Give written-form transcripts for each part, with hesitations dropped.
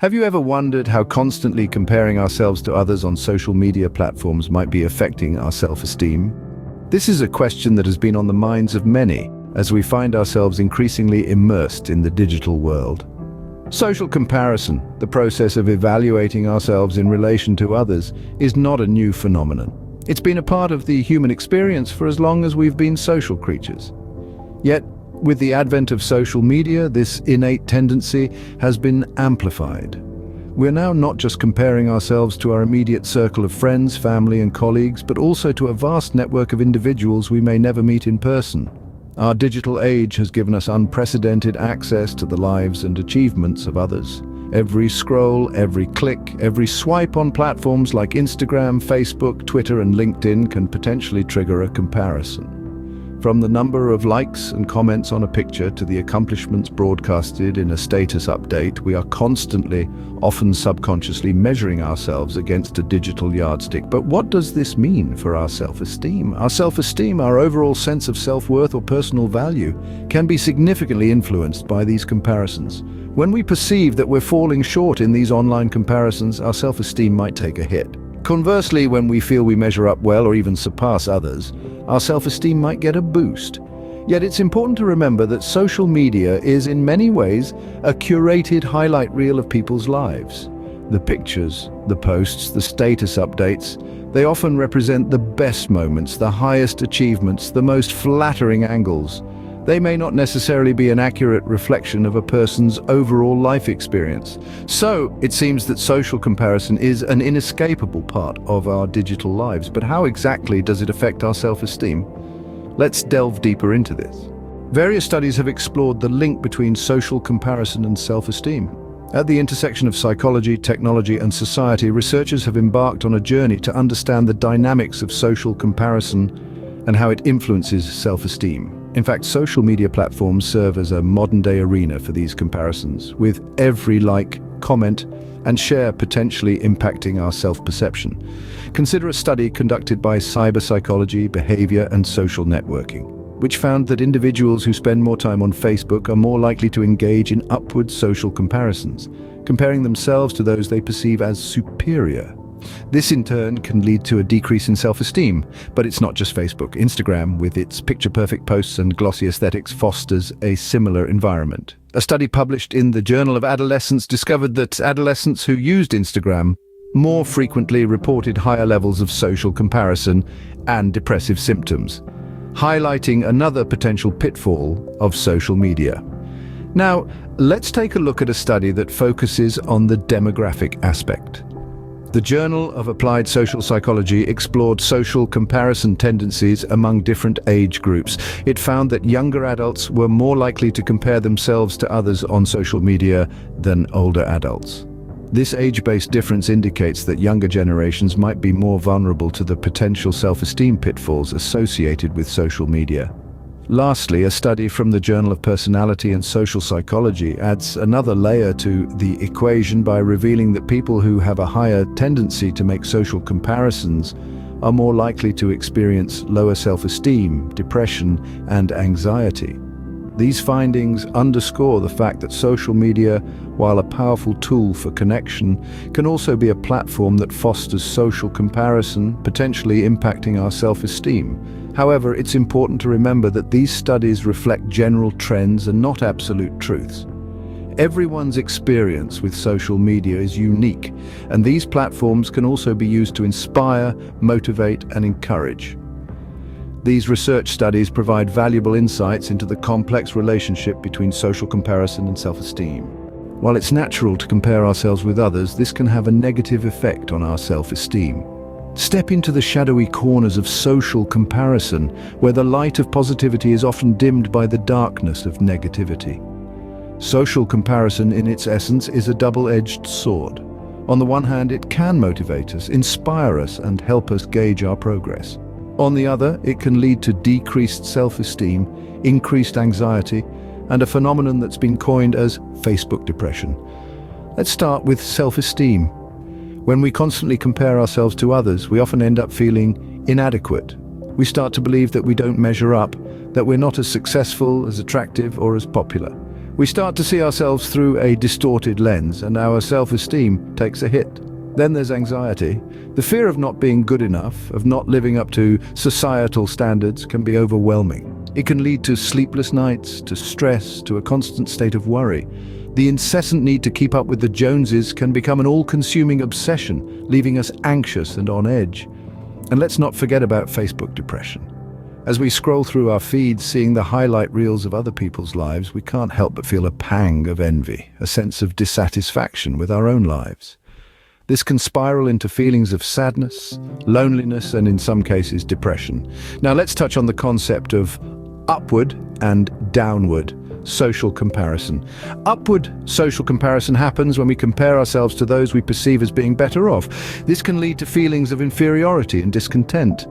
Have you ever wondered how constantly comparing ourselves to others on social media platforms might be affecting our self-esteem? This is a question that has been on the minds of many as we find ourselves increasingly immersed in the digital world. Social comparison, the process of evaluating ourselves in relation to others, is not a new phenomenon. It's been a part of the human experience for as long as we've been social creatures. Yet, with the advent of social media, this innate tendency has been amplified. We're now not just comparing ourselves to our immediate circle of friends, family, and colleagues, but also to a vast network of individuals we may never meet in person. Our digital age has given us unprecedented access to the lives and achievements of others. Every scroll, every click, every swipe on platforms like Instagram, Facebook, Twitter, and LinkedIn can potentially trigger a comparison. From the number of likes and comments on a picture to the accomplishments broadcasted in a status update, we are constantly, often subconsciously, measuring ourselves against a digital yardstick. But what does this mean for our self-esteem? Our self-esteem, our overall sense of self-worth or personal value, can be significantly influenced by these comparisons. When we perceive that we're falling short in these online comparisons, our self-esteem might take a hit. Conversely, when we feel we measure up well or even surpass others, our self-esteem might get a boost. Yet it's important to remember that social media is in many ways a curated highlight reel of people's lives. The pictures, the posts, the status updates, they often represent the best moments, the highest achievements, the most flattering angles. They may not necessarily be an accurate reflection of a person's overall life experience. So, it seems that social comparison is an inescapable part of our digital lives. But how exactly does it affect our self-esteem? Let's delve deeper into this. Various studies have explored the link between social comparison and self-esteem. At the intersection of psychology, technology, and society, researchers have embarked on a journey to understand the dynamics of social comparison and how it influences self-esteem. In fact, social media platforms serve as a modern-day arena for these comparisons, with every like, comment, and share potentially impacting our self-perception. Consider a study conducted by cyber psychology, behavior, and social networking, which found that individuals who spend more time on Facebook are more likely to engage in upward social comparisons, comparing themselves to those they perceive as superior. This in turn can lead to a decrease in self-esteem, but it's not just Facebook. Instagram, with its picture-perfect posts and glossy aesthetics, fosters a similar environment. A study published in the Journal of Adolescence discovered that adolescents who used Instagram more frequently reported higher levels of social comparison and depressive symptoms, highlighting another potential pitfall of social media. Now, let's take a look at a study that focuses on the demographic aspect. The Journal of Applied Social Psychology explored social comparison tendencies among different age groups. It found that younger adults were more likely to compare themselves to others on social media than older adults. This age-based difference indicates that younger generations might be more vulnerable to the potential self-esteem pitfalls associated with social media. Lastly, a study from the Journal of Personality and Social Psychology adds another layer to the equation by revealing that people who have a higher tendency to make social comparisons are more likely to experience lower self-esteem, depression, and anxiety. These findings underscore the fact that social media, while a powerful tool for connection, can also be a platform that fosters social comparison, potentially impacting our self-esteem. However, it's important to remember that these studies reflect general trends and not absolute truths. Everyone's experience with social media is unique, and these platforms can also be used to inspire, motivate, and encourage. These research studies provide valuable insights into the complex relationship between social comparison and self-esteem. While it's natural to compare ourselves with others, this can have a negative effect on our self-esteem. Step into the shadowy corners of social comparison, where the light of positivity is often dimmed by the darkness of negativity. Social comparison, in its essence, is a double-edged sword. On the one hand, it can motivate us, inspire us, and help us gauge our progress. On the other, it can lead to decreased self-esteem, increased anxiety, and a phenomenon that's been coined as Facebook depression. Let's start with self-esteem. When we constantly compare ourselves to others, we often end up feeling inadequate. We start to believe that we don't measure up, that we're not as successful, as attractive, or as popular. We start to see ourselves through a distorted lens, and our self-esteem takes a hit. Then there's anxiety. The fear of not being good enough, of not living up to societal standards, can be overwhelming. It can lead to sleepless nights, to stress, to a constant state of worry. The incessant need to keep up with the Joneses can become an all-consuming obsession, leaving us anxious and on edge. And let's not forget about Facebook depression. As we scroll through our feeds, seeing the highlight reels of other people's lives, we can't help but feel a pang of envy, a sense of dissatisfaction with our own lives. This can spiral into feelings of sadness, loneliness, and in some cases, depression. Now let's touch on the concept of upward and downward social comparison. Upward social comparison happens when we compare ourselves to those we perceive as being better off. This can lead to feelings of inferiority and discontent.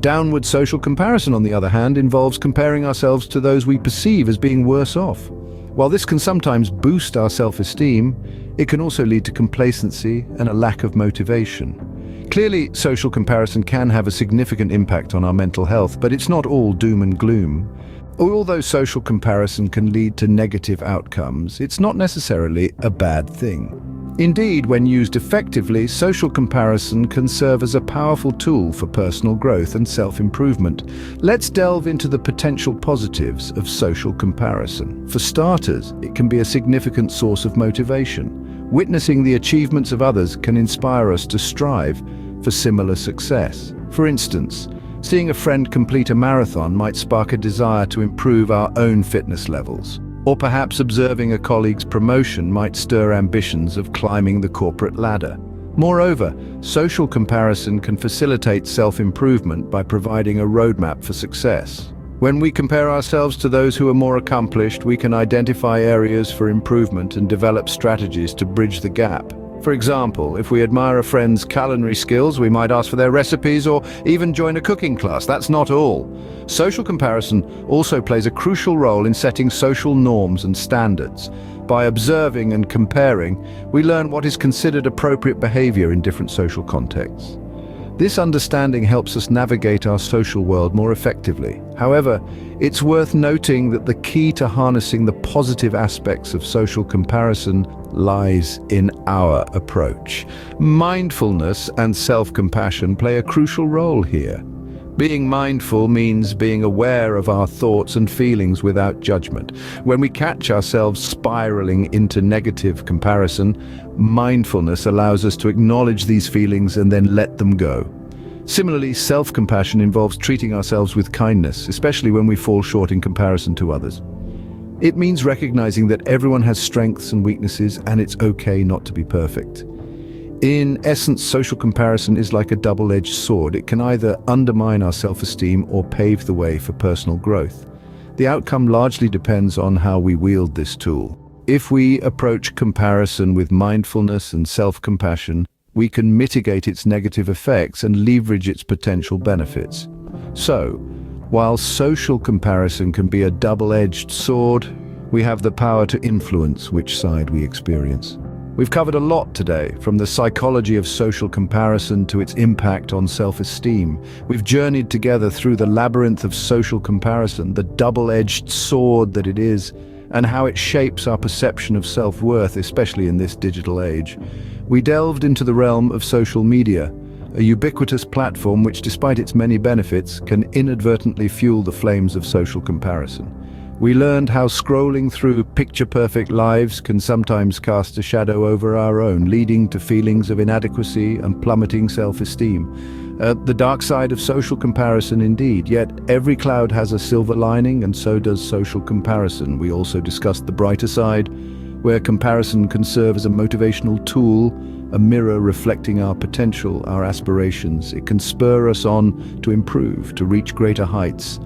Downward social comparison, on the other hand, involves comparing ourselves to those we perceive as being worse off. While this can sometimes boost our self-esteem, it can also lead to complacency and a lack of motivation. Clearly, social comparison can have a significant impact on our mental health, but it's not all doom and gloom. Although social comparison can lead to negative outcomes, it's not necessarily a bad thing. Indeed, when used effectively, social comparison can serve as a powerful tool for personal growth and self-improvement. Let's delve into the potential positives of social comparison. For starters, it can be a significant source of motivation. Witnessing the achievements of others can inspire us to strive for similar success. For instance, seeing a friend complete a marathon might spark a desire to improve our own fitness levels. Or perhaps observing a colleague's promotion might stir ambitions of climbing the corporate ladder. Moreover, social comparison can facilitate self-improvement by providing a roadmap for success. When we compare ourselves to those who are more accomplished, we can identify areas for improvement and develop strategies to bridge the gap. For example, if we admire a friend's culinary skills, we might ask for their recipes or even join a cooking class. That's not all. Social comparison also plays a crucial role in setting social norms and standards. By observing and comparing, we learn what is considered appropriate behavior in different social contexts. This understanding helps us navigate our social world more effectively. However, it's worth noting that the key to harnessing the positive aspects of social comparison lies in our approach. Mindfulness and self-compassion play a crucial role here. Being mindful means being aware of our thoughts and feelings without judgment. When we catch ourselves spiraling into negative comparison, mindfulness allows us to acknowledge these feelings and then let them go. Similarly, self-compassion involves treating ourselves with kindness, especially when we fall short in comparison to others. It means recognizing that everyone has strengths and weaknesses, and it's okay not to be perfect. In essence, social comparison is like a double-edged sword. It can either undermine our self-esteem or pave the way for personal growth. The outcome largely depends on how we wield this tool. If we approach comparison with mindfulness and self-compassion, we can mitigate its negative effects and leverage its potential benefits. So, while social comparison can be a double-edged sword, we have the power to influence which side we experience. We've covered a lot today, from the psychology of social comparison to its impact on self-esteem. We've journeyed together through the labyrinth of social comparison, the double-edged sword that it is, and how it shapes our perception of self-worth, especially in this digital age. We delved into the realm of social media, a ubiquitous platform which, despite its many benefits, can inadvertently fuel the flames of social comparison. We learned how scrolling through picture-perfect lives can sometimes cast a shadow over our own, leading to feelings of inadequacy and plummeting self-esteem. The dark side of social comparison indeed, yet every cloud has a silver lining, and so does social comparison. We also discussed the brighter side, where comparison can serve as a motivational tool, a mirror reflecting our potential, our aspirations. It can spur us on to improve, to reach greater heights.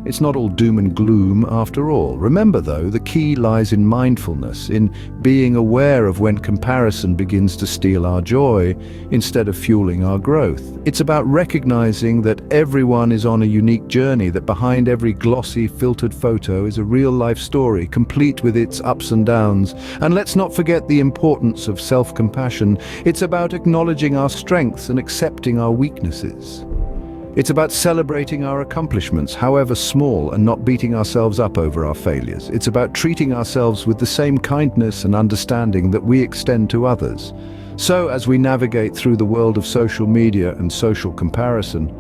It's not all doom and gloom after all. Remember though, the key lies in mindfulness, in being aware of when comparison begins to steal our joy instead of fueling our growth. It's about recognizing that everyone is on a unique journey, that behind every glossy, filtered photo is a real-life story, complete with its ups and downs. And let's not forget the importance of self-compassion. It's about acknowledging our strengths and accepting our weaknesses. It's about celebrating our accomplishments, however small, and not beating ourselves up over our failures. It's about treating ourselves with the same kindness and understanding that we extend to others. So, as we navigate through the world of social media and social comparison,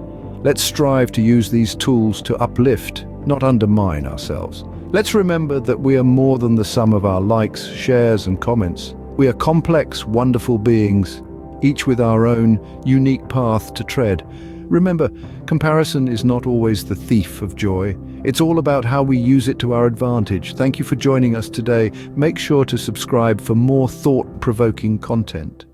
let's strive to use these tools to uplift, not undermine ourselves. Let's remember that we are more than the sum of our likes, shares, and comments. We are complex, wonderful beings, each with our own unique path to tread. Remember, comparison is not always the thief of joy. It's all about how we use it to our advantage. Thank you for joining us today. Make sure to subscribe for more thought-provoking content.